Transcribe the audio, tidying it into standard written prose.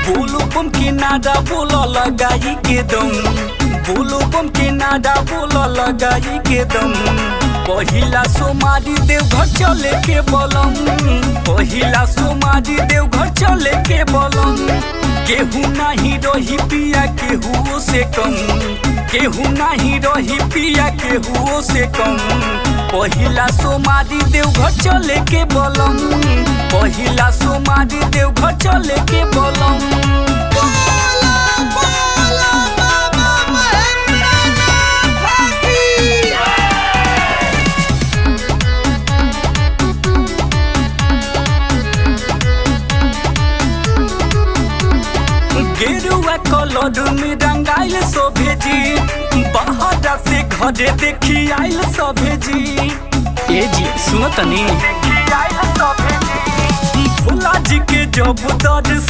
बोलो बम के नारा बोला लगाई के दम, बोलो बम के नारा बोला लगाई के दम। पहिला सोमारी देवघर चले के बलम, पहिला सोमारी देवघर चले के बलम। केहू नहीं रही पिया केहू से कम, केहू नहीं रही पिया केहू से कम। पहिला सोमारी देवघर चले के बलम, पहिला सोमारी देवघर चले के बलम। गेरुआ कलर में रंगाइल सोभे जी, बाहर से घरे देखी आइल सभे जी। ए जी सुनो तनी, भोला जी के जब दर्शन